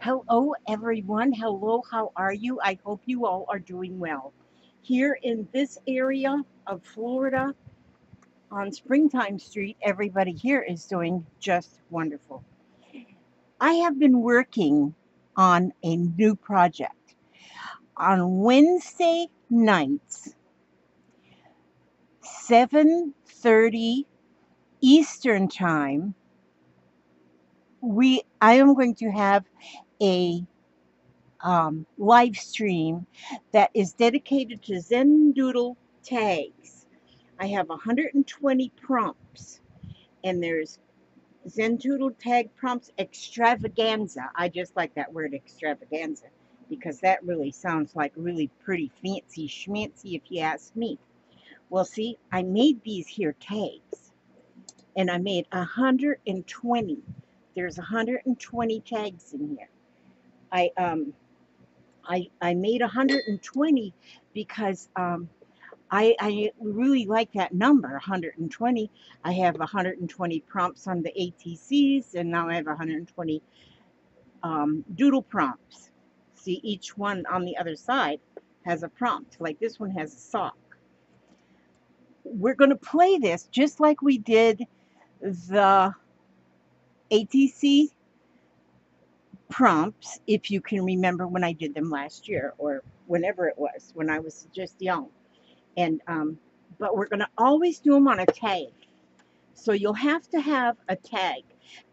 Hello, everyone. Hello, how are you? I hope you all are doing well. Here in this area of Florida on Springtime Street, everybody here is doing just wonderful. I have been working on a new project. On Wednesday nights, 7:30 Eastern Time, I am going to have a live stream that is dedicated to Zendoodle tags. I have 120 prompts, and there's Zendoodle Tag Prompts Extravaganza. I just like that word extravaganza because that really sounds like really pretty fancy schmancy if you ask me. Well, see, I made these here tags, and I made 120. There's 120 tags in here. I um I made 120 because I really like that number, 120. I have 120 prompts on the ATCs, and now I have 120 doodle prompts. See, each one on the other side has a prompt, like this one has a sock. We're going to play this just like we did the ATC prompts, if you can remember when I did them last year or whenever it was, when I was just young. And but we're going to always do them on a tag. So you'll have to have a tag.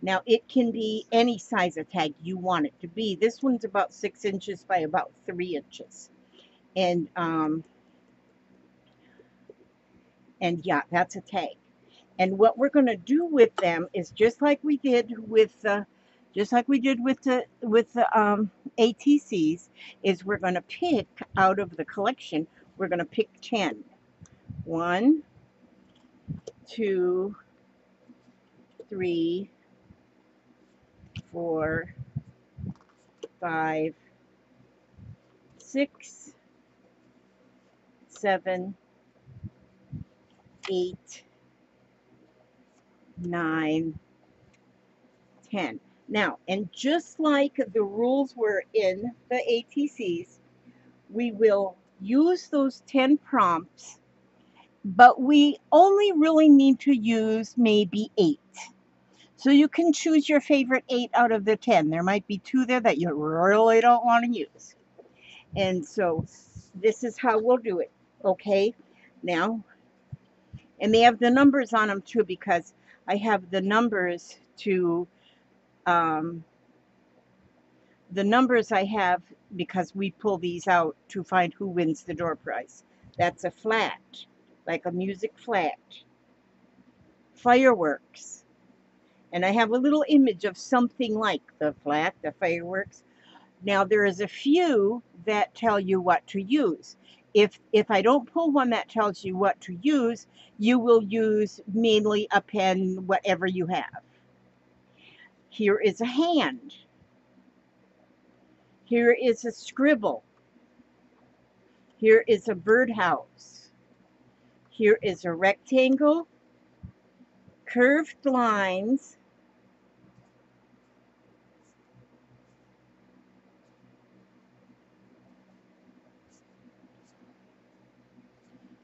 Now it can be any size of tag you want it to be. This one's about 6 inches by about 3 inches, and yeah, that's a tag. And what we're going to do with them is just like we did with the ATCs, is we're going to pick out of the collection. We're going to pick 10. 1, 2, 3, 4, 5, 6, 7, 8, 9, 10. Now, and just like the rules were in the ATCs, we will use those 10 prompts, but we only really need to use maybe 8. So you can choose your favorite 8 out of the 10. There might be 2 there that you really don't want to use. And so this is how we'll do it. Okay? Now, and they have the numbers on them too, because I have the numbers to um, the numbers I have because we pull these out to find who wins the door prize. That's a flat, like a music flat. Fireworks. And I have a little image of something like the flat, the fireworks. Now there is a few that tell you what to use. If I don't pull one that tells you what to use, you will use mainly a pen, whatever you have. Here is a hand. Here is a scribble. Here is a birdhouse. Here is a rectangle, curved lines,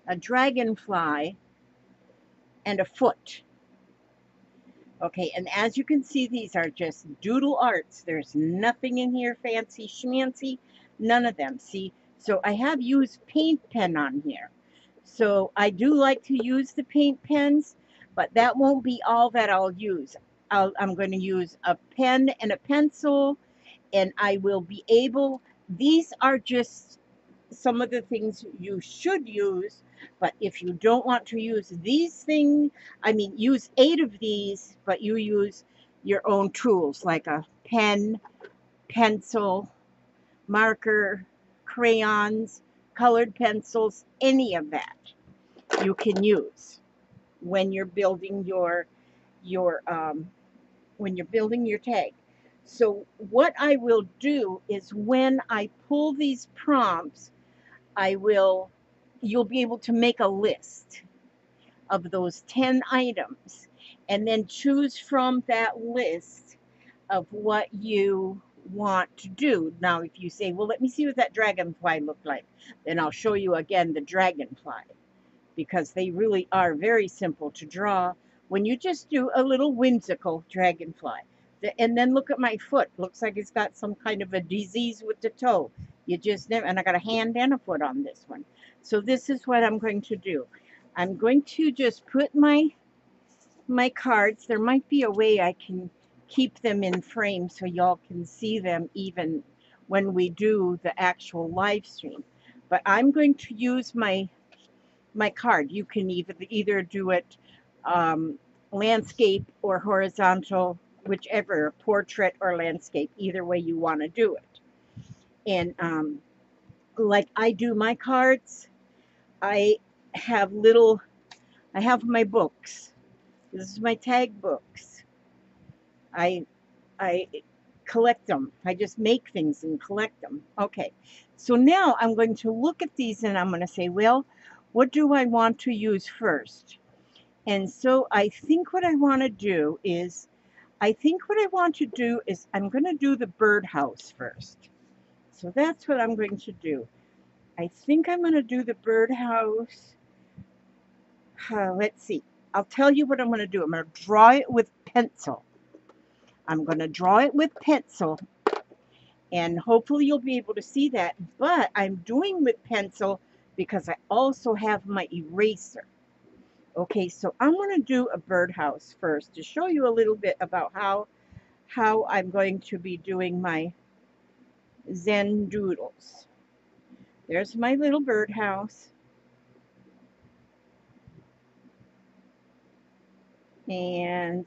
a dragonfly, and a foot. Okay, and as you can see, these are just doodle arts. There's nothing in here fancy schmancy, none of them. See, so I have used paint pen on here. So I do like to use the paint pens, but that won't be all that I'll use. I'm going to use a pen and a pencil, and I will be able, these are just some of the things you should use, but if you don't want to use these things, I mean, use 8 of these, but you use your own tools like a pen, pencil, marker, crayons, colored pencils, any of that you can use when you're building your when you're building your tag. So what I will do is when I pull these prompts, you'll be able to make a list of those 10 items and then choose from that list of what you want to do. Now, if you say, well, let me see what that dragonfly looked like, then I'll show you again the dragonfly, because they really are very simple to draw when you just do a little whimsical dragonfly. And then look at my foot. Looks like it's got some kind of a disease with the toe. You just never, and I got a hand and a foot on this one. So this is what I'm going to do. I'm going to just put my cards. There might be a way I can keep them in frame so y'all can see them even when we do the actual live stream. But I'm going to use my card. You can either do it landscape or horizontal, whichever, portrait or landscape, either way you want to do it. And like I do my cards, I have my books. This is my tag books. I collect them. I just make things and collect them. Okay, so now I'm going to look at these and I'm going to say, well, what do I want to use first? And so I think what I want to do is, I'm going to do the birdhouse first. So that's what I'm going to do. I think I'm going to do the birdhouse. Let's see. I'll tell you what I'm going to do. I'm going to draw it with pencil. And hopefully you'll be able to see that. But I'm doing with pencil because I also have my eraser. Okay, so I'm going to do a birdhouse first to show you a little bit about how I'm going to be doing my Zen doodles. There's my little birdhouse. And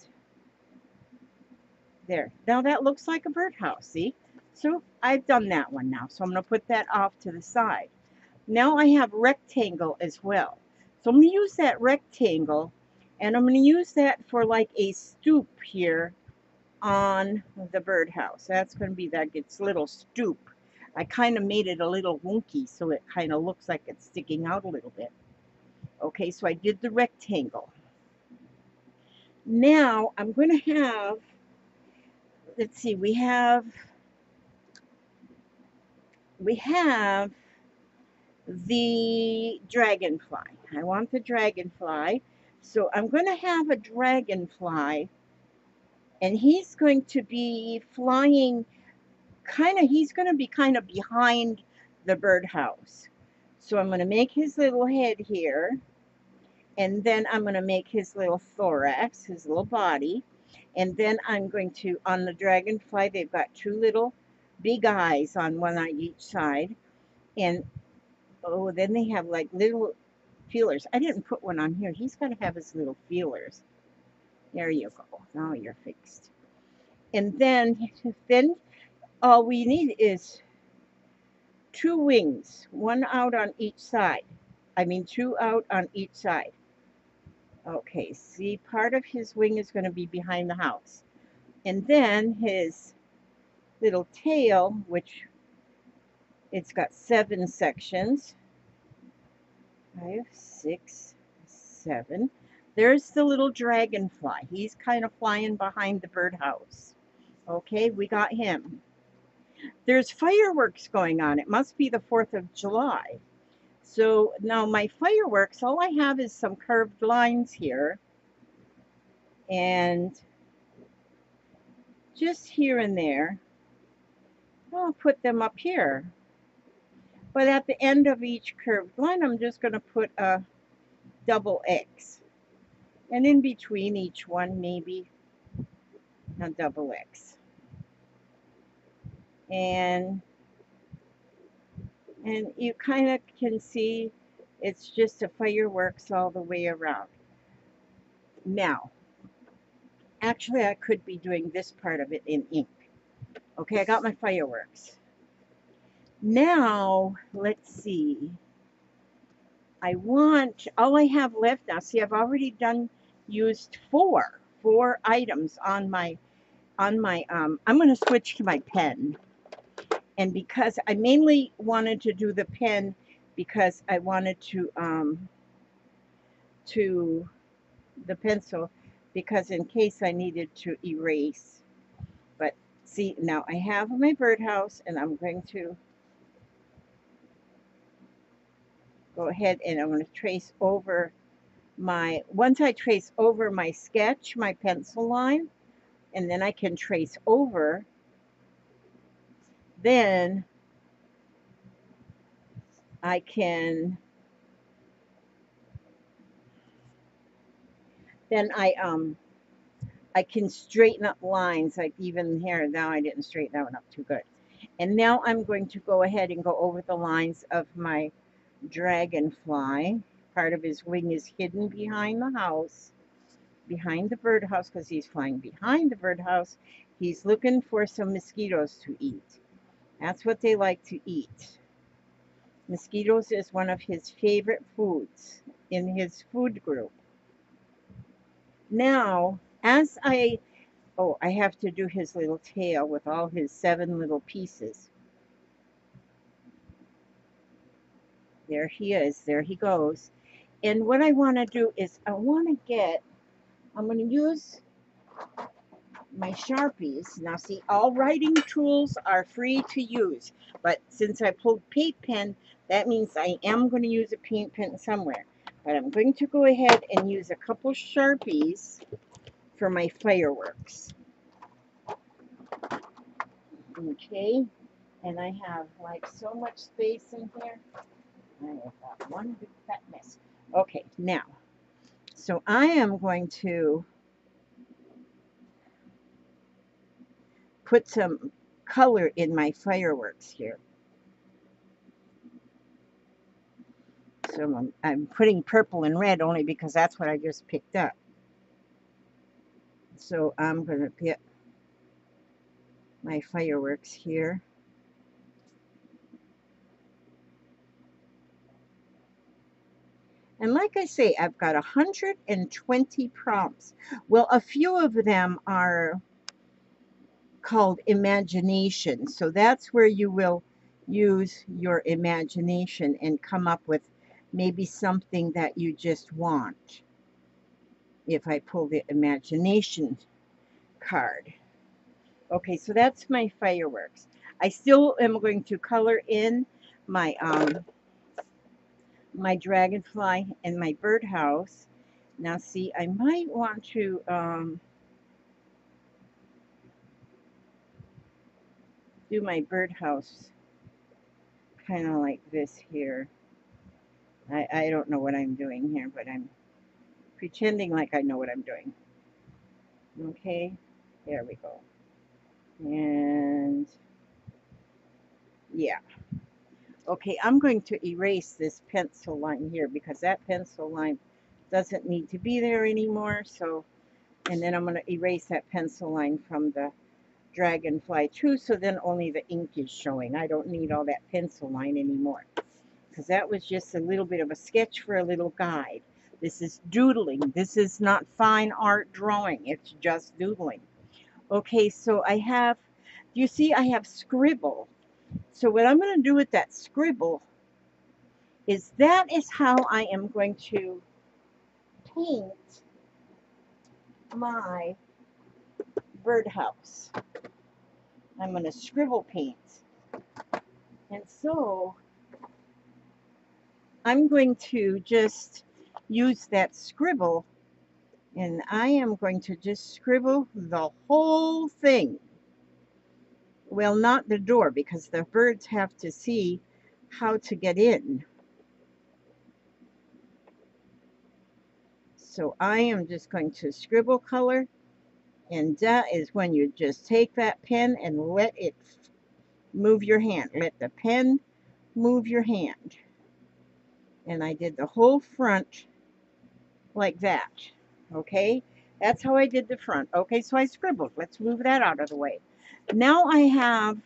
there. Now that looks like a birdhouse, see? So I've done that one now. So I'm going to put that off to the side. Now I have rectangle as well. So I'm going to use that rectangle, and I'm going to use that for like a stoop here on the birdhouse. That's going to be its little stoop. I kind of made it a little wonky so it kind of looks like it's sticking out a little bit. Okay, so I did the rectangle. Now I'm going to have, let's see, we have the dragonfly. I want the dragonfly. So I'm going to have a dragonfly, and he's going to be flying he's going to be kind of behind the birdhouse. So I'm going to make his little head here, and then I'm going to make his little thorax, his little body, and then I'm going to, on the dragonfly, they've got two little big eyes on one on each side, and oh, then they have like little feelers. I didn't put one on here. He's got to have his little feelers. There you go. Now you're fixed. And then all we need is two wings, one out on each side. Two out on each side. Okay, see, part of his wing is going to be behind the house. And then his little tail, which it's got 7 sections. 5, 6, 7. There's the little dragonfly. He's kind of flying behind the birdhouse. Okay, we got him. There's fireworks going on. It must be the 4th of July. So now my fireworks, all I have is some curved lines here. And just here and there. I'll put them up here. But at the end of each curved line, I'm just going to put a double X. And in between each one, maybe a double X. And you kind of can see it's just a fireworks all the way around. Now, actually, I could be doing this part of it in ink. Okay, I got my fireworks. Now, let's see. All I have left now, see, I've already used four items on my, I'm going to switch to my pen. And because I mainly wanted to do the pen because I wanted to the pencil, because in case I needed to erase. But See, now I have my birdhouse, and I'm going to go ahead and I'm going to trace over my, once I trace over my sketch, my pencil line, and then I can trace over, then I can, then I can straighten up lines, like even here. Now I didn't straighten that one up too good. And now I'm going to go ahead and go over the lines of my dragonfly. Part of his wing is hidden behind the house, behind the birdhouse, because he's flying behind the birdhouse. He's looking for some mosquitoes to eat. That's what they like to eat. Mosquitoes is one of his favorite foods in his food group. Now, as I have to do his little tail with all his 7 little pieces. There he is. There he goes. And what I want to do is I'm going to use my Sharpies. Now see, all writing tools are free to use. But since I pulled paint pen, that means I am going to use a paint pen somewhere. But I'm going to go ahead and use a couple Sharpies for my fireworks. Okay. And I have like so much space in here. I have got one big fat mess. Okay, now, so I am going to put some color in my fireworks here. So I'm putting purple and red only because that's what I just picked up. So I'm going to get my fireworks here. And like I say, I've got 120 prompts. Well, a few of them are called imagination. So that's where you will use your imagination and come up with maybe something that you just want. If I pull the imagination card. Okay, so that's my fireworks. I still am going to color in my my dragonfly and my birdhouse. Now see, I might want to do my birdhouse kind of like this here. I don't know what I'm doing here, but I'm pretending like I know what I'm doing. Okay, there we go. And yeah. Okay, I'm going to erase this pencil line here because that pencil line doesn't need to be there anymore. So, and then I'm going to erase that pencil line from the dragonfly too, so then only the ink is showing. I don't need all that pencil line anymore because that was just a little bit of a sketch for a little guide. This is doodling. This is not fine art drawing. It's just doodling. Okay, so I have, you see I have scribble. So what I'm going to do with that scribble is that is how I am going to paint my birdhouse. I'm going to scribble paint. And so I'm going to just use that scribble, and I am going to just scribble the whole thing. Well, not the door, because the birds have to see how to get in. So I am just going to scribble color, and that is when you just take that pen and let it move your hand. Let the pen move your hand. And I did the whole front like that. Okay, that's how I did the front. Okay, so I scribbled. Let's move that out of the way. Now I have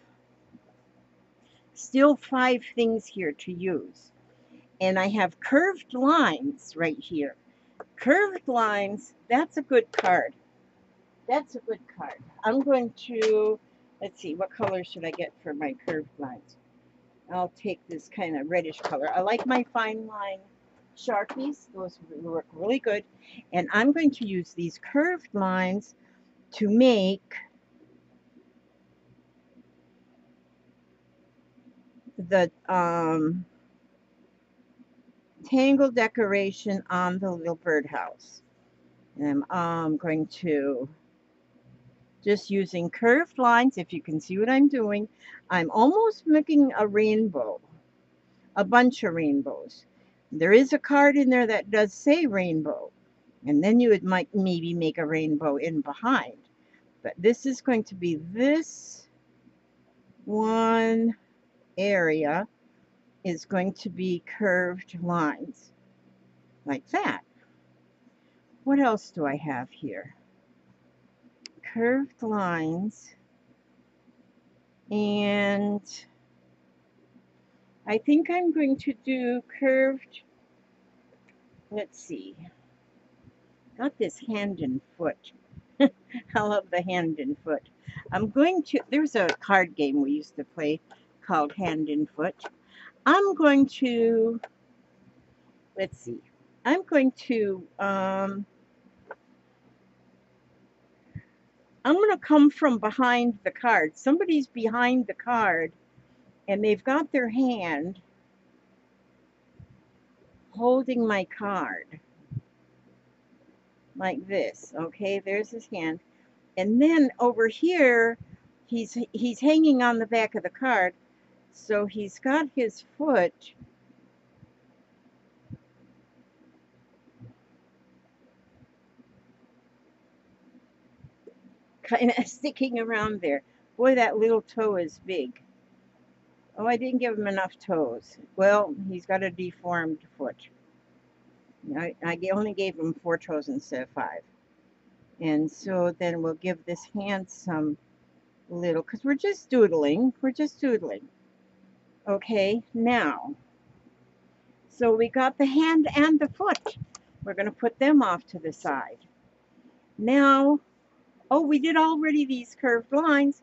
still 5 things here to use. And I have curved lines right here. Curved lines, that's a good card. That's a good card. I'm going to, let's see, what color should I get for my curved lines? I'll take this kind of reddish color. I like my fine line Sharpies. Those work really good. And I'm going to use these curved lines to make, let's see, what color should I get for my curved lines? I'll take this kind of reddish color. I like my fine line Sharpies. Those work really good. And I'm going to use these curved lines to make, let's see, what color should I get for my curved lines? I'll take this kind of reddish color. I like my fine line Sharpies. Those work really good. And I'm going to use these curved lines to make the tangle decoration on the little birdhouse. And I'm going to just using curved lines. If you can see what I'm doing, I'm almost making a rainbow, a bunch of rainbows. There is a card in there that does say rainbow, and then you would might maybe make a rainbow in behind. But this is going to be this one area is going to be curved lines like that. What else do I have here? Curved lines, and I think I'm going to do curved, let's see, got this hand and foot. I love the hand and foot. I'm going to, there's a card game we used to play called Hand and Foot. I'm going to, let's see, I'm going to, I'm going to come from behind the card. Somebody's behind the card and they've got their hand holding my card like this. Okay, there's his hand. And then over here, he's hanging on the back of the card. So he's got his foot kind of sticking around there. Boy, that little toe is big. Oh, I didn't give him enough toes. Well, he's got a deformed foot. I only gave him 4 toes instead of 5. And so then we'll give this hand some little, because we're just doodling. We're just doodling. Okay, now, so we got the hand and the foot. We're going to put them off to the side. Now, oh, we did already these curved lines,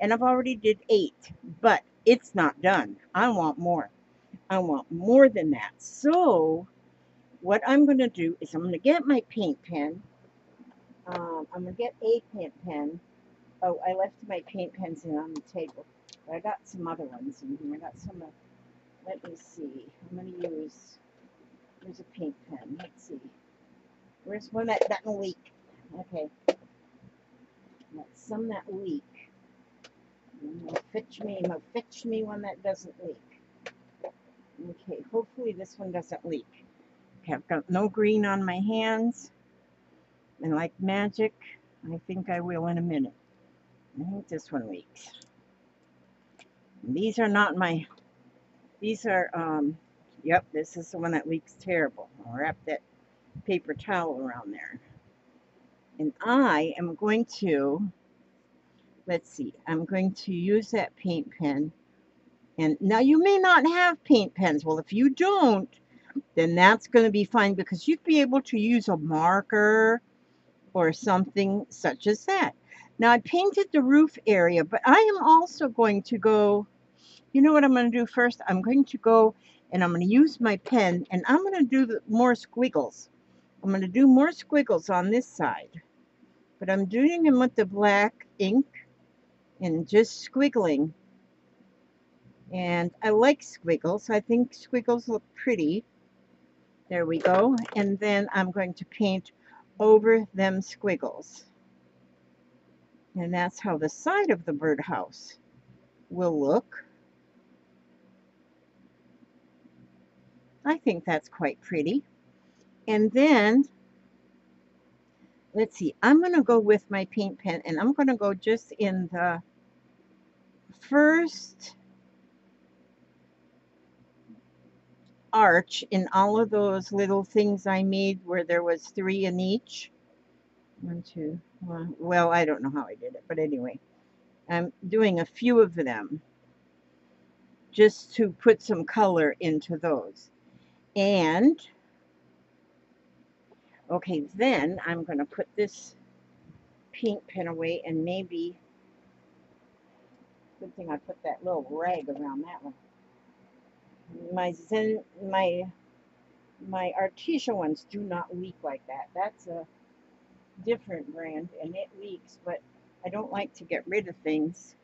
and I've already did 8, but it's not done. I want more. I want more than that. So what I'm going to do is I'm going to get my paint pen. I'm going to get a paint pen. Oh, I left my paint pens in on the table. But I got some other ones in here. I got some, let me see. I'm going to use, there's a paint pen. Let's see. Where's one that doesn't leak? Okay. That's some that leak. Fetch me one that doesn't leak. Okay, hopefully this one doesn't leak. Okay, I've got no green on my hands. And like magic, I think I will in a minute. I think this one leaks. And these are not my, these are, yep, this is the one that leaks terrible. I'll wrap that paper towel around there. And I am going to, let's see, I'm going to use that paint pen. And now you may not have paint pens. Well, if you don't, then that's going to be fine because you'd be able to use a marker or something such as that. Now I painted the roof area, but I am also going to go, you know what I'm going to do first? I'm going to go and I'm going to use my pen and I'm going to do more squiggles. I'm going to do more squiggles on this side, but I'm doing them with the black ink and just squiggling. And I like squiggles. I think squiggles look pretty. There we go. And then I'm going to paint over them squiggles. And that's how the side of the birdhouse will look. I think that's quite pretty. And then, let's see, I'm going to go with my paint pen and I'm going to go just in the first arch in all of those little things I made where there was 3 in each. 1, 2, 1. Well, I don't know how I did it, but anyway, I'm doing a few of them just to put some color into those. And okay, then I'm going to put this paint pen away and maybe, good thing I put that little rag around that one. My Artesia ones do not leak like that. That's a different brand and it leaks, but I don't like to get rid of things.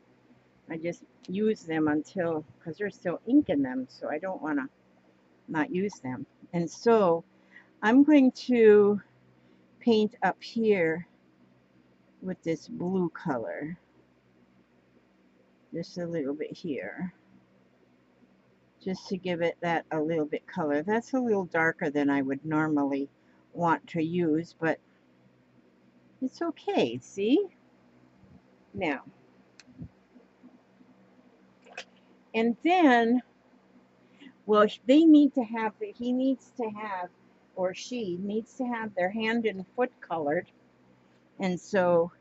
I just use them until, because there's still ink in them, so I don't want to not use them. And so I'm going to paint up here with this blue color, just a little bit here, just to give it that a little bit color. That's a little darker than I would normally want to use, but it's okay. See? Now, and then, well, they need to have, he needs to have, or she needs to have their hand and foot colored. And so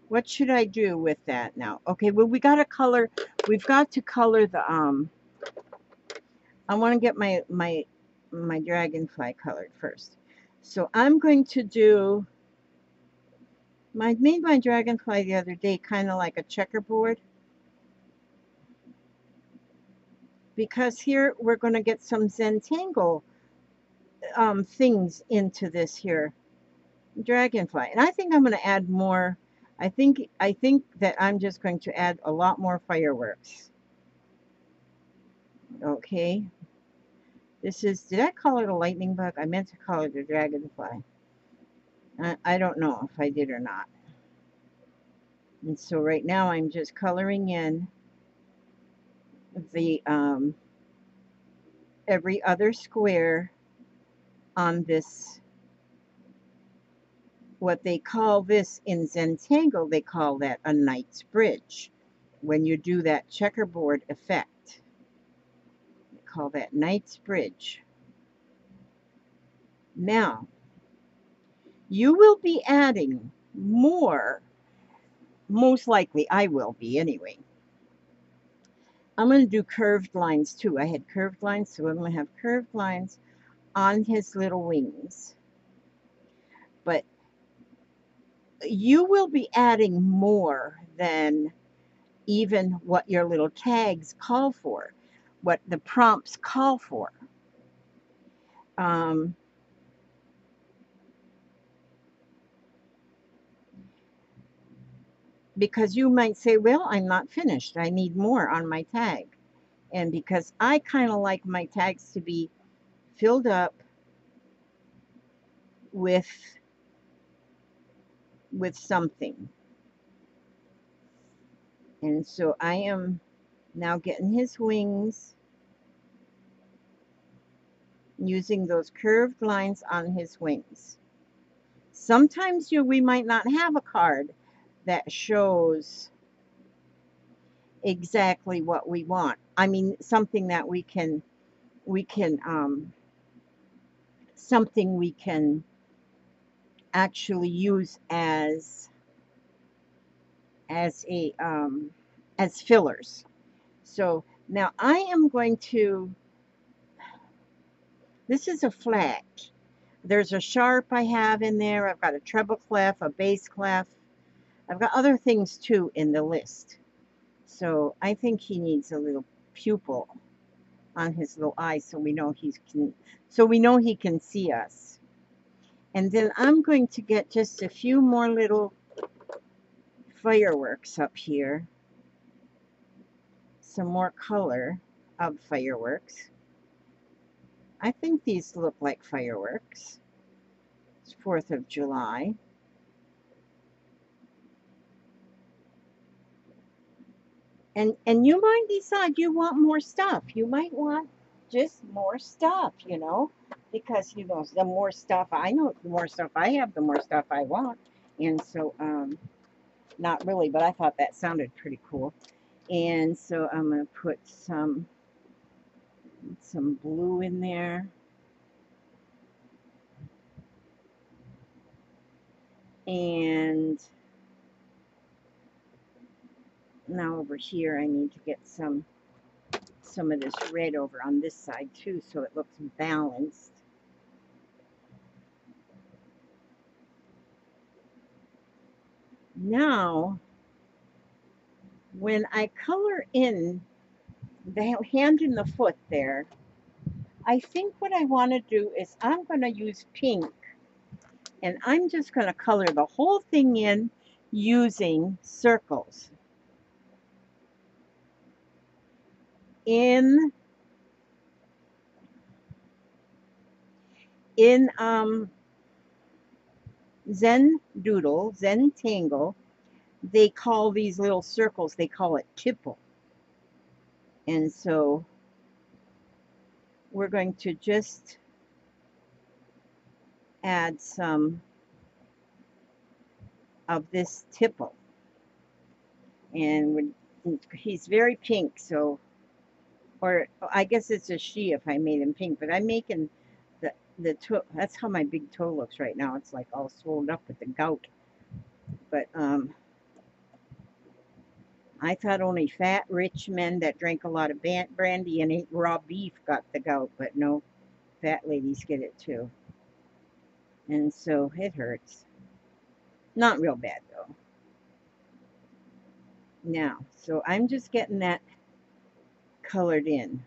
what should I do with that now? Okay, well, we've got to color the, I want to get my dragonfly colored first. So I'm going to do, I made my dragonfly the other day kind of like a checkerboard, because here we're going to get some Zentangle things into this here dragonfly. And I think I'm going to add more. I think that I'm just going to add a lot more fireworks. Okay. This is, did I call it a lightning bug? I meant to call it a dragonfly. I don't know if I did or not. And so right now I'm just coloring in the every other square on this, what they call this in Zentangle, they call that a knight's bridge. When you do that checkerboard effect, they call that knight's bridge. Now, you will be adding more, most likely I will be anyway. I'm going to do curved lines too. I had curved lines, so I'm going to have curved lines on his little wings. But you will be adding more than even what your little tags call for, what the prompts call for. Because you might say, well, I'm not finished. I need more on my tag. And because I kind of like my tags to be filled up with something. And so I am now getting his wings, using those curved lines on his wings. Sometimes we might not have a card that shows exactly what we want. I mean, something that we can something we can actually use as a as fillers. So now I am going to, this is a flat. There's a sharp I have in there. I've got a treble clef, a bass clef. I've got other things too in the list. So I think he needs a little pupil on his little eye so we know he can see us. And then I'm going to get just a few more little fireworks up here. Some more color of fireworks. I think these look like fireworks. It's 4th of July. And you might decide you want more stuff. You might want just more stuff, you know, because, you know, the more stuff I know, the more stuff I have, the more stuff I want. And so, not really, but I thought that sounded pretty cool. And so I'm going to put some blue in there. And now over here I need to get some of this red over on this side too, so it looks balanced. Now, when I color in the hand and the foot there, I think what I want to do is I'm going to use pink, and I'm just going to color the whole thing in using circles. In Zentangle, they call these little circles, they call it tipple. And so we're going to just add some of this tipple. And he's very pink, so, or I guess it's a she if I made him pink, but I'm making the toe. That's how my big toe looks right now. It's like all swollen up with the gout. But I thought only fat, rich men that drank a lot of brandy and ate raw beef got the gout, but no, fat ladies get it too. And so it hurts. Not real bad though. Now, so I'm just getting that colored in.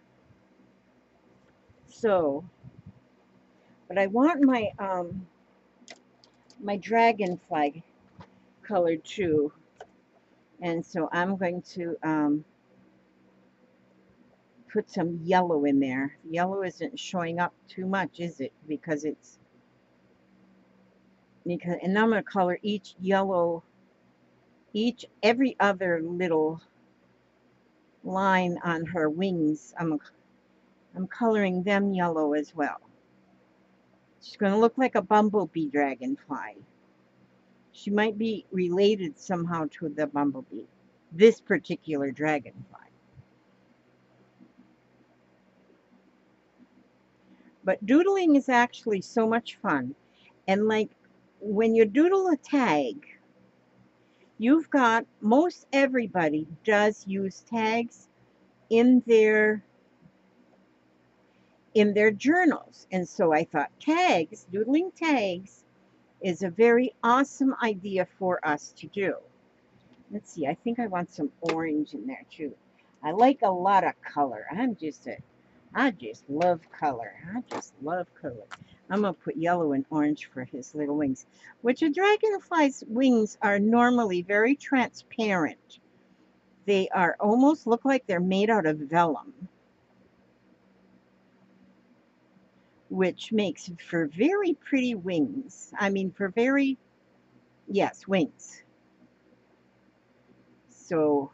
So, but I want my my dragonfly colored too. And so I'm going to put some yellow in there. Yellow isn't showing up too much, is it? Because it's, and now I'm going to color each yellow, every other little line on her wings. I'm coloring them yellow as well. She's going to look like a bumblebee dragonfly. She might be related somehow to the bumblebee, this particular dragonfly. But doodling is actually so much fun. And like when you doodle a tag, you've got, most everybody does use tags in their journals. And so I thought tags, doodling tags, is a very awesome idea for us to do. Let's see, I think I want some orange in there too. I like a lot of color. I just love color. I just love color. I'm going to put yellow and orange for his little wings, which a dragonfly's wings are normally very transparent. They are almost look like they're made out of vellum, which makes for very pretty wings. I mean, for very, yes, wings. So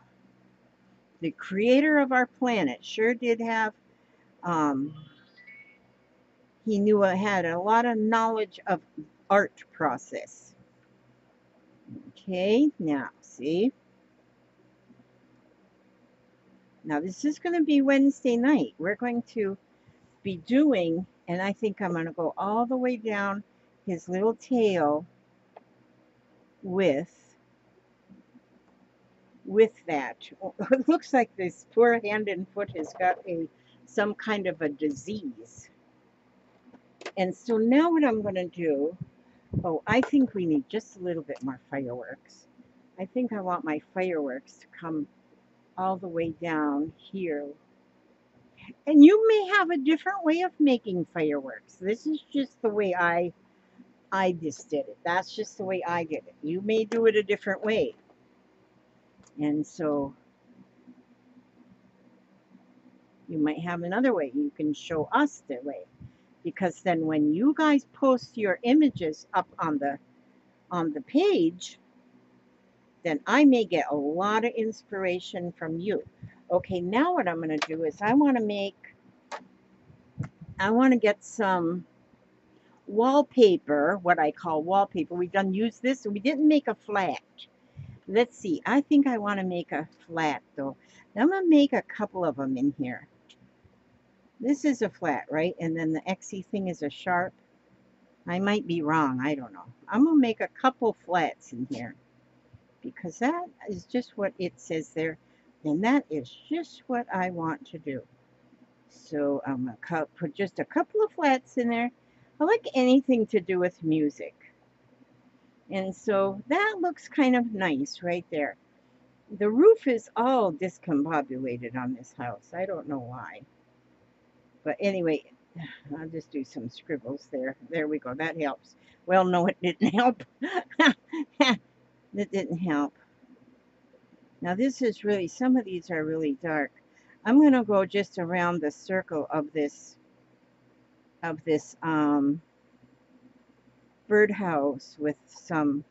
the creator of our planet sure did have, he had a lot of knowledge of art process. Okay, now see. Now this is going to be Wednesday night. We're going to be doing, and I think I'm going to go all the way down his little tail with that. It looks like this poor hand and foot has got some kind of a disease. And so now what I'm going to do, oh, I think we need just a little bit more fireworks. I think I want my fireworks to come all the way down here. And you may have a different way of making fireworks. This is just the way I just did it. That's just the way I did it. You may do it a different way. And so you might have another way. You can show us the way. Because then when you guys post your images up on the page, then I may get a lot of inspiration from you. Okay, now what I'm going to do is I want to get some wallpaper, what I call wallpaper. We've used this, and we didn't make a flat. Let's see, I think I want to make a flat though. I'm going to make a couple of them in here. This is a flat, right? And then the XY thing is a sharp. I might be wrong, I don't know. I'm going to make a couple flats in here, because that is just what it says there, and that is just what I want to do. So I'm going to put just a couple of flats in there. I like anything to do with music. And so that looks kind of nice right there. The roof is all discombobulated on this house. I don't know why. But anyway, I'll just do some scribbles there. There we go. That helps. Well, no, it didn't help. That didn't help. Now this is really, some of these are really dark. I'm going to go just around the circle of this birdhouse with some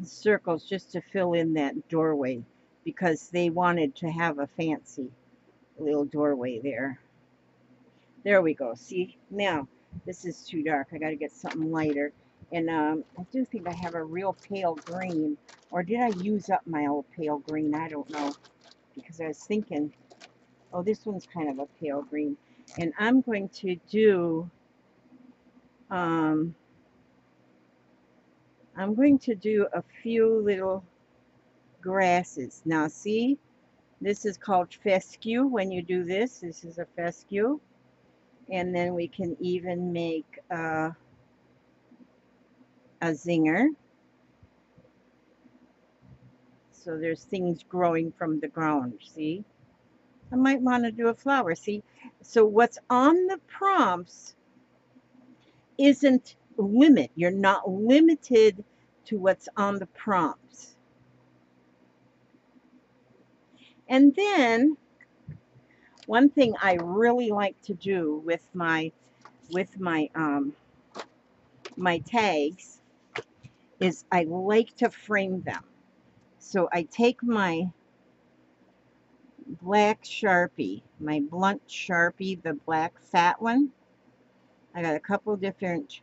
circles just to fill in that doorway because they wanted to have a fancy little doorway there. There we go. See, now this is too dark. I got to get something lighter. And I do think I have a real pale green. Or did I use up my old pale green? I don't know. Because I was thinking, oh, this one's kind of a pale green. And I'm going to do, I'm going to do a few little grasses. Now see, this is called fescue. When you do this, this is a fescue. And then we can even make a zinger. So there's things growing from the ground, see? I might want to do a flower, see? So what's on the prompts isn't limit. You're not limited to what's on the prompts. And then one thing I really like to do with my my tags is I like to frame them. So I take my black Sharpie, my blunt Sharpie, the black fat one. I got a couple different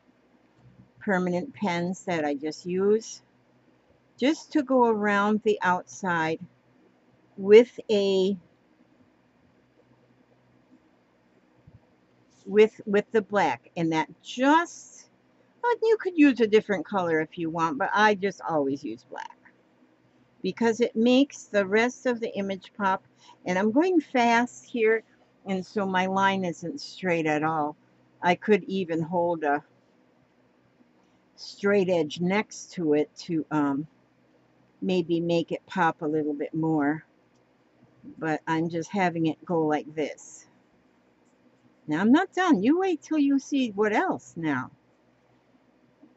permanent pens that I just use just to go around the outside with a with the black, and that just, well, you could use a different color if you want, but I just always use black because it makes the rest of the image pop. And I'm going fast here, and so my line isn't straight at all. I could even hold a straight edge next to it to maybe make it pop a little bit more, but I'm just having it go like this. Now I'm not done. You wait till you see what else now.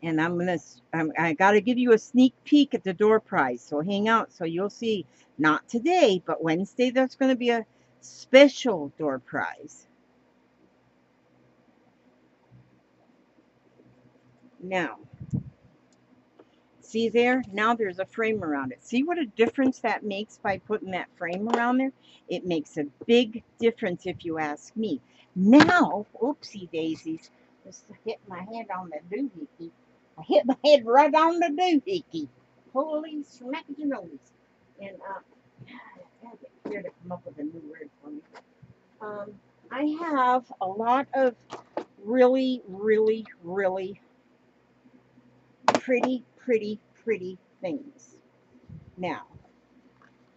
And I got to give you a sneak peek at the door prize. So hang out so you'll see. Not today, but Wednesday there's going to be a special door prize. Now, see there? Now there's a frame around it. See what a difference that makes by putting that frame around there? It makes a big difference if you ask me. Now, oopsie daisies, just hit my head on the doohickey. I hit my head right on the doohickey. Holy smack your nose. And I have to get here to come up with a new word for me. I have a lot of really, really, really pretty things. Now,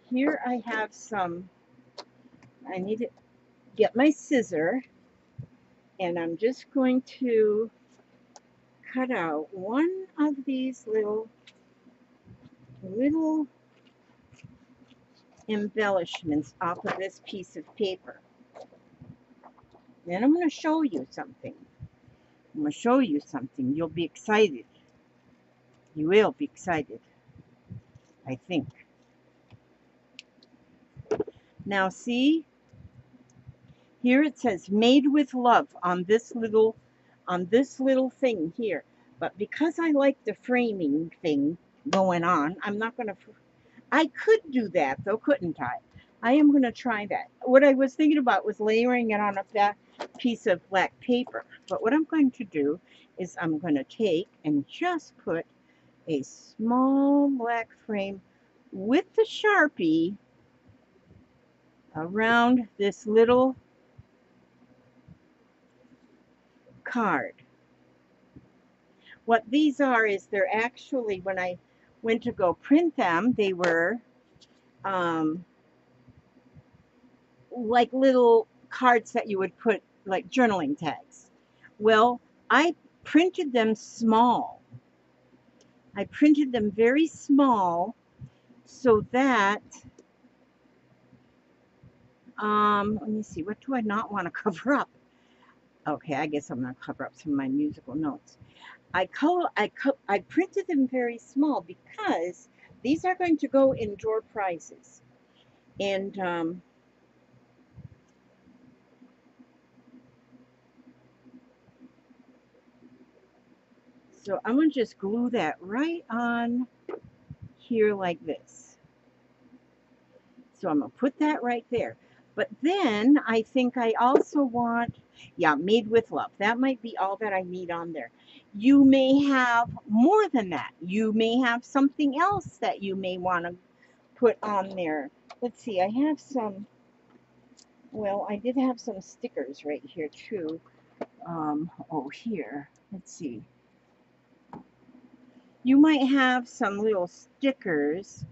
here I have some, I need to get my scissor, and I'm just going to cut out one of these little embellishments off of this piece of paper. Then I'm going to show you something. I'm going to show you something. You'll be excited. You will be excited, I think. Now see, here it says made with love on this little thing here. But because I like the framing thing going on, I'm not going to, I could do that though, couldn't I? I am going to try that. What I was thinking about was layering it on a flat piece of black paper. But what I'm going to do is I'm going to take and just put a small black frame with the Sharpie around this little card. What these are is they're actually, when I went to go print them, they were like little cards that you would put, like journaling tags. Well, I printed them small. I printed them very small so that, let me see, what do I not want to cover up? Okay, I guess I'm going to cover up some of my musical notes. I printed them very small because these are going to go in door prizes. And so I'm going to just glue that right on here like this. So I'm going to put that right there. But then I think I also want, yeah, made with love. That might be all that I need on there. You may have more than that. You may have something else that you may want to put on there. Let's see, I have some, well, I did have some stickers right here too. Oh, here, let's see. You might have some little stickers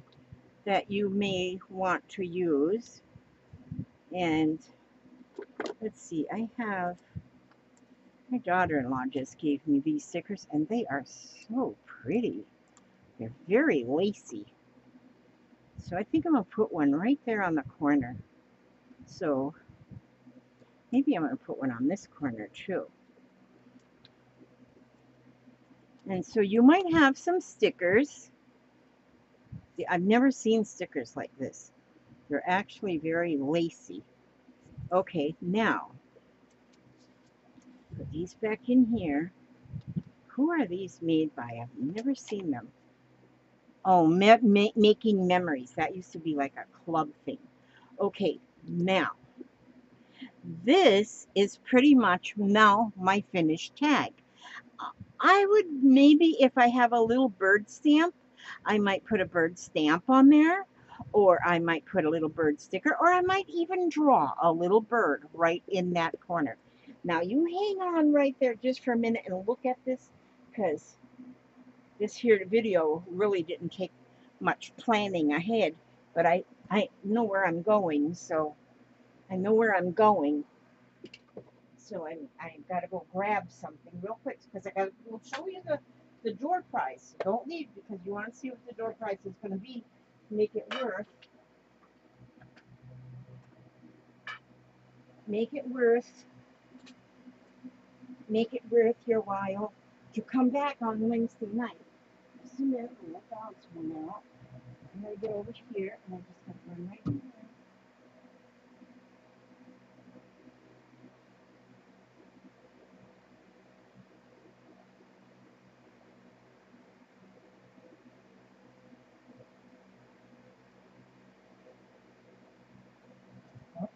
that you may want to use. And let's see, I have, my daughter-in-law just gave me these stickers and they are so pretty. They're very lacy. So I think I'm going to put one right there on the corner. So maybe I'm going to put one on this corner too. And so you might have some stickers. I've never seen stickers like this. They're actually very lacy. Okay, now put these back in here. Who are these made by? I've never seen them. Oh, making memories. That used to be like a club thing. Okay, now this is pretty much now my finished tag. I would maybe, if I have a little bird stamp, I might put a bird stamp on there, or I might put a little bird sticker, or I might even draw a little bird right in that corner. Now you hang on right there just for a minute and look at this, because this here video really didn't take much planning ahead, but I know where I'm going, so I know where I'm going. So I got to go grab something real quick because we'll show you the door prize. Don't leave because you want to see what the door prize is going to be. Make it worth. Make it worth. Make it worth your while to come back on Wednesday night. Just a minute. The dogs went out. I'm going to get over here and I'm just going to run right in there.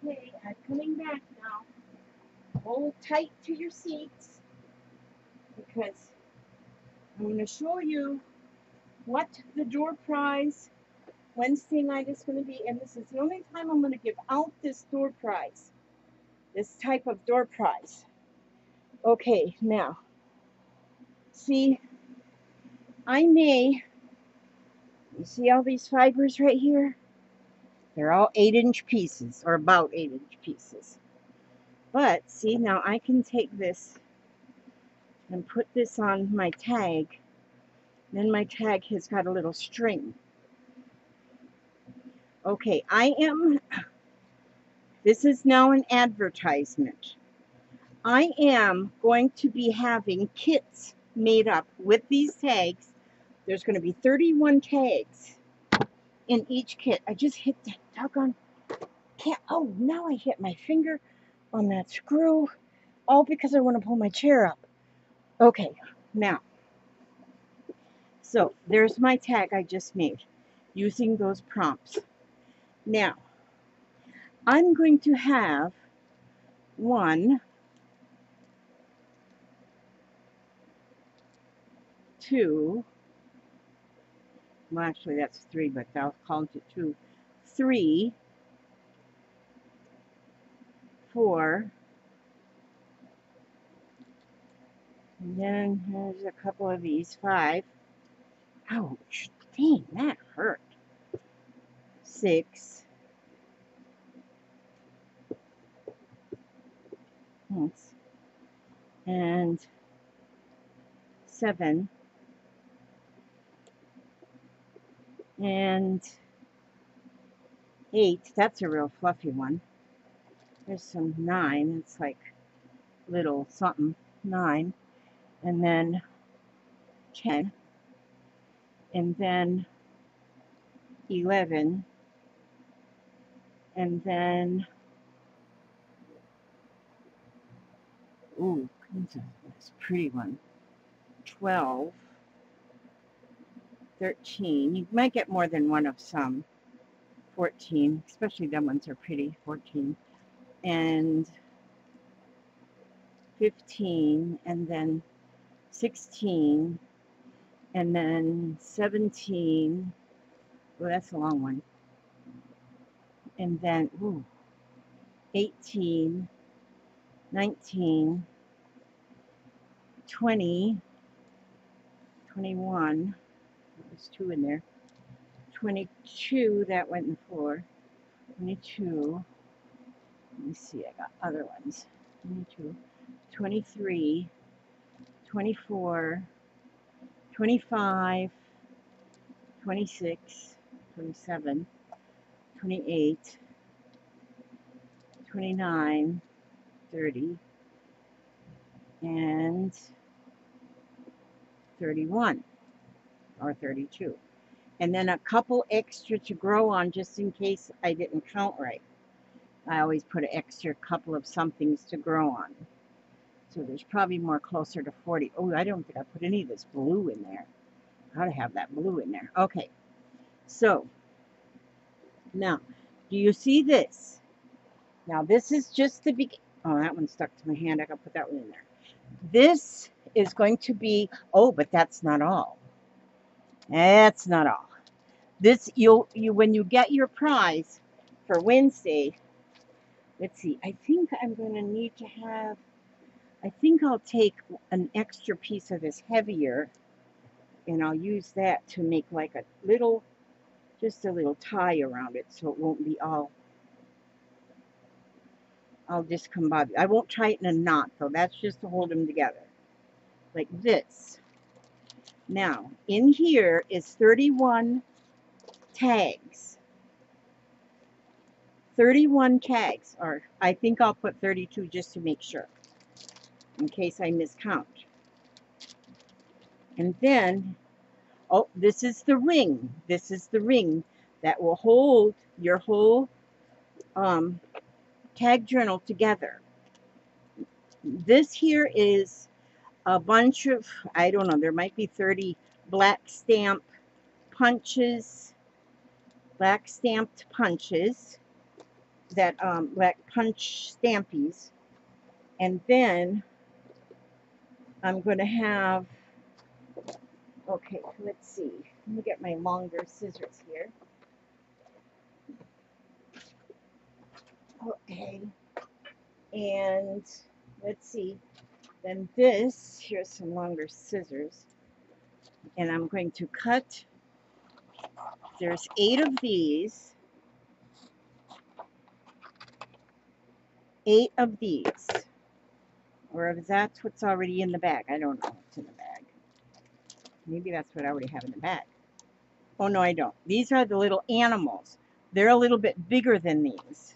Okay, I'm coming back now. Hold tight to your seats because I'm going to show you what the door prize Wednesday night is going to be, and this is the only time I'm going to give out this door prize, this type of door prize. Okay, now, see, you see all these fibers right here? They're all 8-inch pieces, or about 8-inch pieces. But, see, now I can take this and put this on my tag. Then my tag has got a little string. Okay, this is now an advertisement. I am going to be having kits made up with these tags. There's going to be 31 tags in each kit. I just hit that doggone cat. Oh, now I hit my finger on that screw. All because I want to pull my chair up. Okay, now. So there's my tag I just made using those prompts. Now, I'm going to have 1, 2, well, actually that's 3, but I'll count it 2, 3, 4, and then there's a couple of these, 5. Ouch, dang, that hurt. 6. And 7. And 8. That's a real fluffy one. There's some 9. It's like little something. 9. And then 10, and then 11, and then, ooh, that's a pretty one, 12, 13. You might get more than one of some. 14, especially them ones are pretty. 14, and 15, and then 16, and then 17. Oh, that's a long one. And then, ooh, 18, 19, 20, 21. There's 2 in there. 22, that went in the floor. 22. Let me see, I got other ones. 22, 23, 24, 25, 26, 27, 28, 29, 30, and 31 or 32. And then a couple extra to grow on just in case I didn't count right. I always put an extra couple of somethings to grow on. So there's probably more closer to 40. Oh, I don't think I put any of this blue in there. I ought to have that blue in there. Okay, so now, do you see this? Now this is just the beginning. Oh, that one stuck to my hand. I gotta put that one in there. This is going to be, oh, but that's not all. That's not all. This, you when you get your prize for Wednesday, let's see, I think I'm going to need to have, I think I'll take an extra piece of this heavier, and I'll use that to make like a little, just a little tie around it so it won't be all discombobulated. I won't tighten a knot though, that's just to hold them together, like this. Now, in here is 31 tags. 31 tags, or I think I'll put 32 just to make sure, in case I miscount. And then, oh, this is the ring. This is the ring that will hold your whole tag journal together. This here is a bunch of, I don't know, there might be 30 black stamp punches, black stamped punches, that black punch stampies. And then I'm going to have, okay, let's see. Let me get my longer scissors here. Okay. And let's see. Then this, here's some longer scissors. And I'm going to cut, there's 8 of these. 8 of these. Or if that's what's already in the bag. I don't know what's in the bag. Maybe that's what I already have in the bag. Oh, no, I don't. These are the little animals. They're a little bit bigger than these.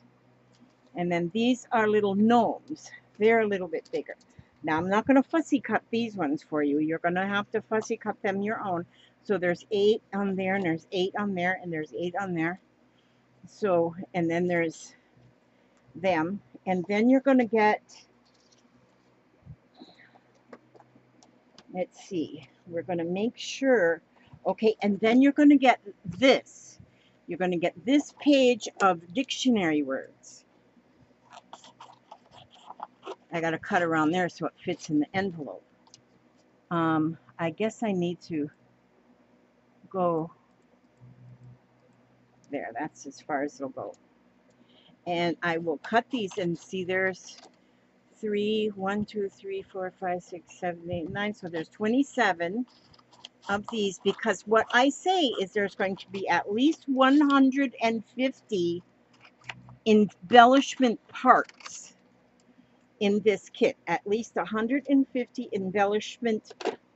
And then these are little gnomes. They're a little bit bigger. Now, I'm not going to fussy cut these ones for you. You're going to have to fussy cut them your own. So there's 8 on there, and there's 8 on there, and there's 8 on there. So, and then there's them. And then you're going to get, let's see, we're going to make sure, okay, and then you're going to get this. You're going to get this page of dictionary words. I got to cut around there so it fits in the envelope. I guess I need to go there. That's as far as it'll go. And I will cut these and see there's 1, 2, 3, 4, 5, 6, 7, 8, 9. So there's 27 of these, because what I say is there's going to be at least 150 embellishment parts in this kit. At least 150 embellishment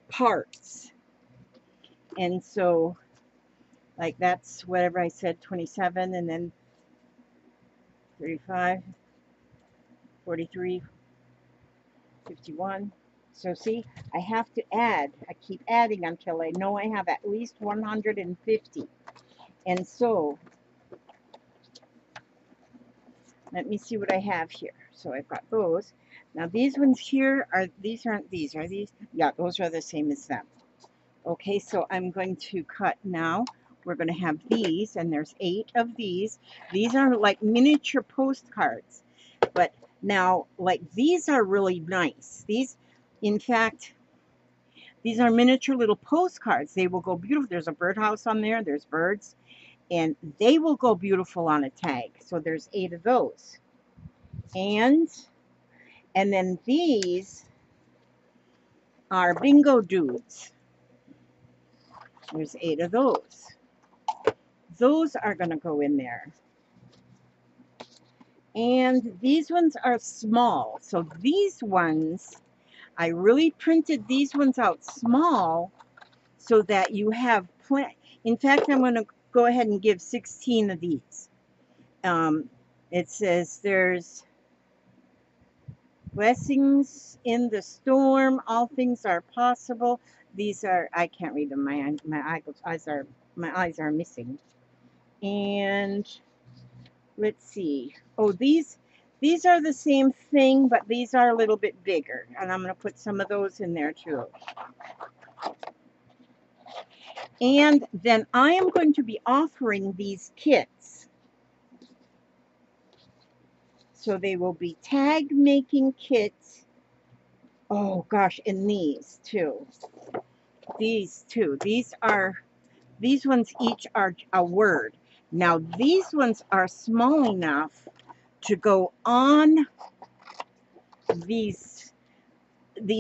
parts. And so, like, that's whatever I said, 27, and then 35, 43, 51, So see, I have to add. I keep adding until I know I have at least 150. And so, let me see what I have here. So I've got those. Now these ones here these aren't these, are these? Yeah, those are the same as them. Okay, so I'm going to cut now. We're going to have these, and there's 8 of these. These are like miniature postcards. But now, like, these are really nice. These, in fact, these are miniature little postcards. They will go beautiful. There's a birdhouse on there. There's birds. And they will go beautiful on a tag. So there's 8 of those. And then these are bingo dudes. There's 8 of those. Those are going to go in there. And these ones are small. So these ones, I really printed these ones out small so that you have plenty. In fact, I'm going to go ahead and give 16 of these. It says there's blessings in the storm. All things are possible. These are, I can't read them. My eyes are missing. And let's see. Oh, these are the same thing, but these are a little bit bigger. And I'm going to put some of those in there too. And then I am going to be offering these kits. So they will be tag making kits. Oh gosh, and these too. These two. These ones each are a word. Now these ones are small enough to go on these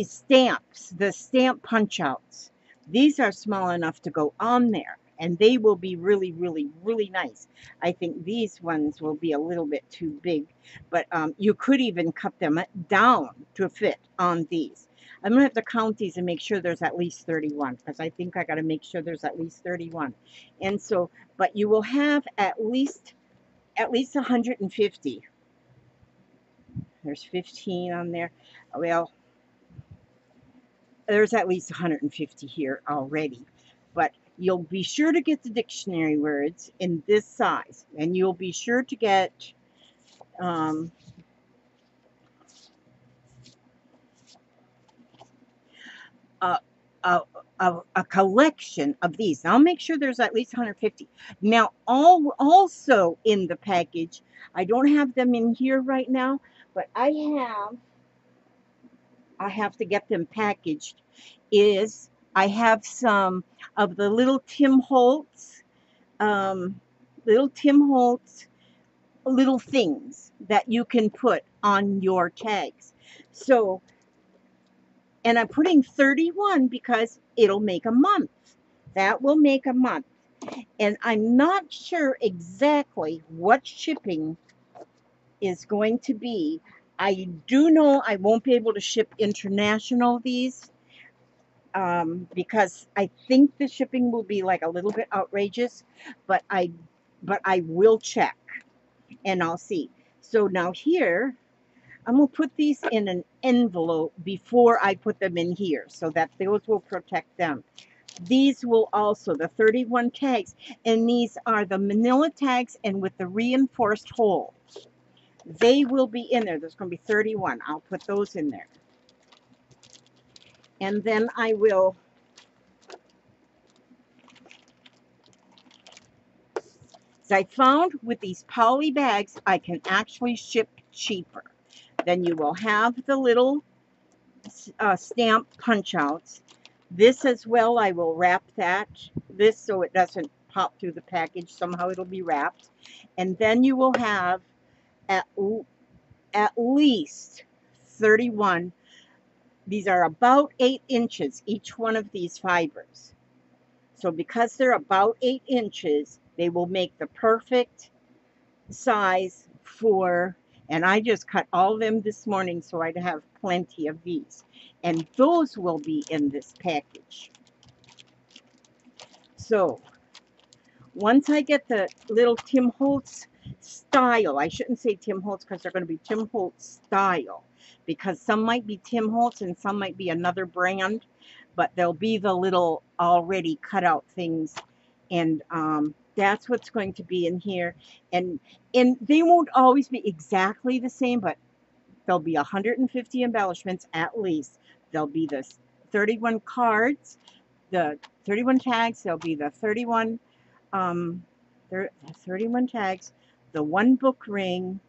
stamps, the stamp punch outs. These are small enough to go on there, and they will be really, really, really nice. I think these ones will be a little bit too big, but you could even cut them down to fit on these. I'm going to have to count these and make sure there's at least 31, because I think I got to make sure there's at least 31. And so, but you will have at least 150. There's 15 on there. Well, there's at least 150 here already. But you'll be sure to get the dictionary words in this size. And you'll be sure to get a collection of these. Now, I'll make sure there's at least 150. Now, also in the package, I don't have them in here right now, but I have to get them packaged, is I have some of the little Tim Holtz little things that you can put on your tags. So, and I'm putting 31 because it'll make a month. That will make a month. And I'm not sure exactly what shipping is going to be. I do know I won't be able to ship international these because I think the shipping will be like a little bit outrageous, but I will check and I'll see. So now here, I'm going to put these in an envelope before I put them in here so that those will protect them. These will also, the 31 tags, and these are the manila tags and with the reinforced hole. They will be in there. There's going to be 31. I'll put those in there. And then I will I found with these poly bags, I can actually ship cheaper. Then you will have the little stamp punch outs. This as well, I will wrap this so it doesn't pop through the package. Somehow it'll be wrapped. And then you will have at least 31. These are about 8 inches, each one of these fibers. So because they're about 8 inches, they will make the perfect size for, and I just cut all of them this morning so I'd have plenty of these. And those will be in this package. So once I get the little Tim Holtz style, I shouldn't say Tim Holtz because they're going to be Tim Holtz style. because some might be Tim Holtz and some might be another brand, but they'll be the little already cut out things. And that's what's going to be in here. And they won't always be exactly the same, but there'll be 150 embellishments at least. There'll be the 31 cards, the 31 tags. There'll be the 31 31 tags, the one book ring.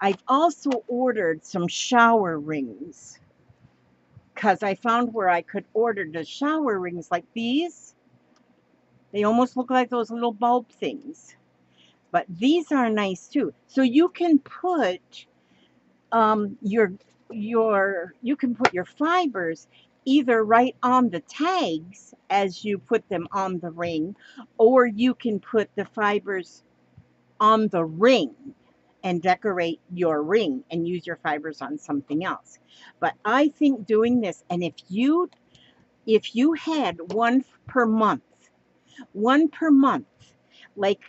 I've also ordered some shower rings because I found where I could order the shower rings like these. They almost look like those little bulb things, but these are nice too. So you can put you can put your fibers either right on the tags as you put them on the ring, or you can put the fibers on the ring and decorate your ring and use your fibers on something else. But I think doing this, and if you had one per month, like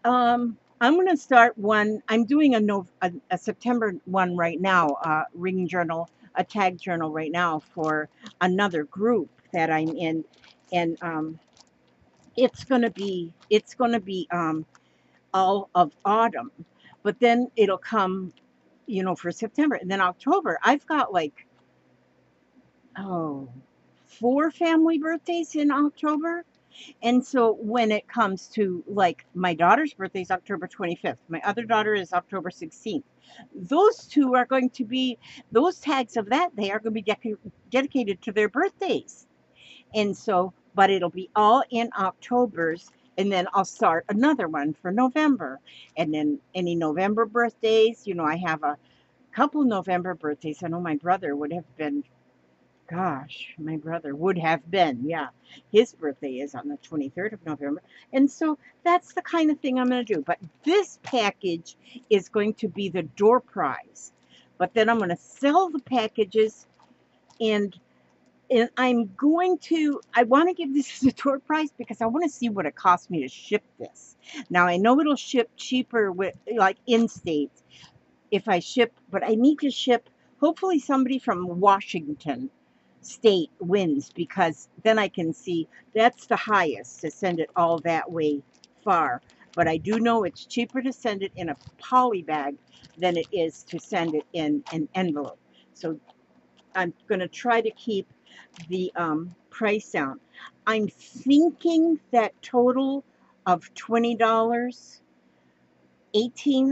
I'm going to start one. I'm doing a September one right now, ring journal, a tag journal right now for another group that I'm in, and it's going to be all of autumn, but then it'll come, for September, and then October. I've got like, oh, 4 family birthdays in October. And so when it comes to, like, my daughter's birthday is October 25th, my other daughter is October 16th. Those two are going to be, those tags of that day are going to be dedicated to their birthdays. And so, but it'll be all in October's, and then I'll start another one for November. And then any November birthdays, I have a couple November birthdays. I know my brother would have been, yeah. His birthday is on the 23rd of November. And so that's the kind of thing I'm going to do. But this package is going to be the door prize. But then I'm going to sell the packages, and I want to give this as a door prize because I want to see what it costs me to ship this. Now, I know it'll ship cheaper with, like, in-state if I ship, but I need to ship, hopefully somebody from Washington State wins, because then I can see that's the highest to send it all that way far. But I do know it's cheaper to send it in a poly bag than it is to send it in an envelope. So I'm going to try to keep the price down. I'm thinking that total of $20, $18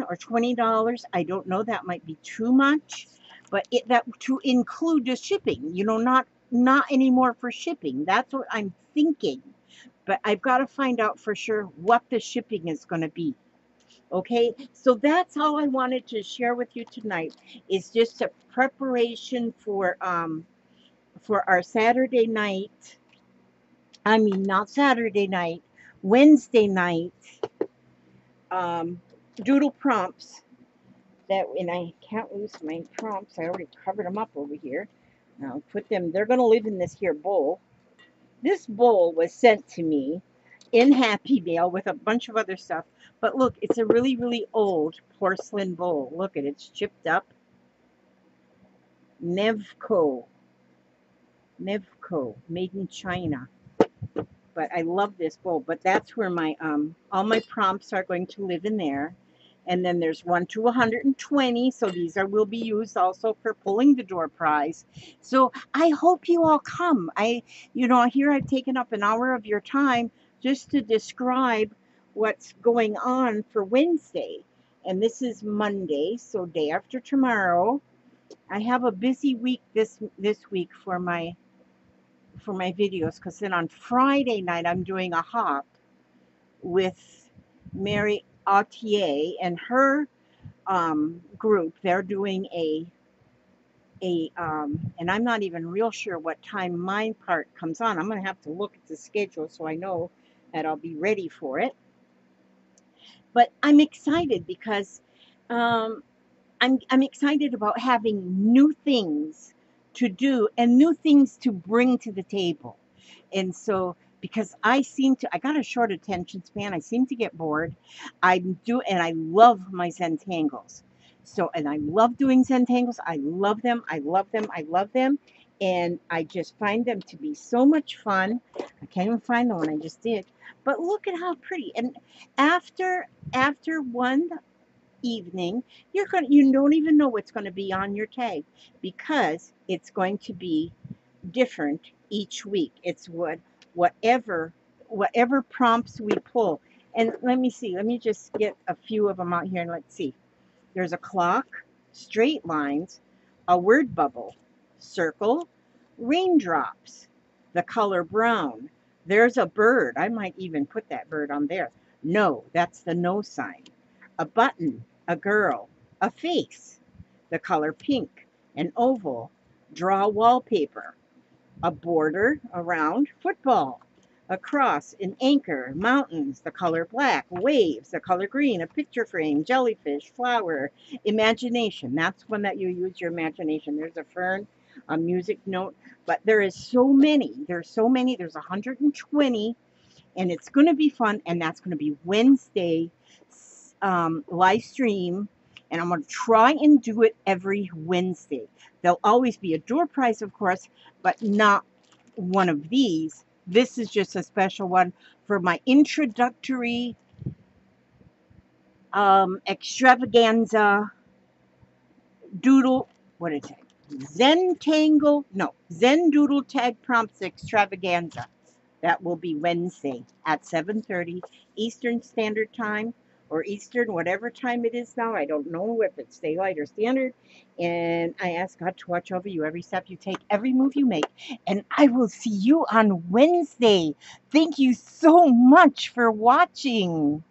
or $20. I don't know, that might be too much, but that to include the shipping, not anymore for shipping. That's what I'm thinking. But I've got to find out for sure what the shipping is going to be. Okay, so that's all I wanted to share with you tonight, is just a preparation for our Saturday night. I mean, not Saturday night, Wednesday night doodle prompts. And I can't lose my prompts. I already covered them up over here. Now put them, they're going to live in this here bowl. This bowl was sent to me in Happy Mail with a bunch of other stuff. But look, it's a really, really old porcelain bowl. Look at it, it's chipped up. Nevco, made in China. But I love this bowl. But that's where my all my prompts are going to live in there. And then there's 1 to 120. So these will be used also for pulling the door prize. So I hope you all come. Here I've taken up an hour of your time just to describe what's going on for Wednesday. And this is Monday, so day after tomorrow. I have a busy week this week for my videos, because then on Friday night I'm doing a hop with Mary Autier and her group. They're doing and I'm not even real sure what time my part comes on. I'm going to have to look at the schedule so I know that I'll be ready for it. But I'm excited because I'm excited about having new things to do and new things to bring to the table. And so, because I got a short attention span, I seem to get bored. And I love my Zentangles. So, and I love doing Zentangles. I love them. I love them. I love them. And I just find them to be so much fun. I can't even find the one I just did. But look at how pretty. And after one evening, you don't even know what's going to be on your tag, because it's going to be different each week. It's whatever prompts we pull. And let me see. Let me just get a few of them out here and let's see. There's a clock, straight lines, a word bubble, circle, raindrops, the color brown. There's a bird. I might even put that bird on there. No, that's the no sign. A button, a girl, a face, the color pink, an oval, draw wallpaper, a border around football, a cross, an anchor, mountains, the color black, waves, the color green, a picture frame, jellyfish, flower, imagination. That's one that you use your imagination. There's a fern, a music note, but there is so many. There's so many. There's 120, and it's going to be fun, and that's going to be Wednesday live stream, and I'm going to try and do it every Wednesday. There'll always be a door prize, of course, but not one of these. This is just a special one for my introductory extravaganza doodle. What is it? Zentangle Tag Prompts Extravaganza. That will be Wednesday at 7:30 Eastern Standard Time, or Eastern, whatever time it is now. I don't know if it's daylight or standard. And I ask God to watch over you every step you take, every move you make. And I will see you on Wednesday. Thank you so much for watching.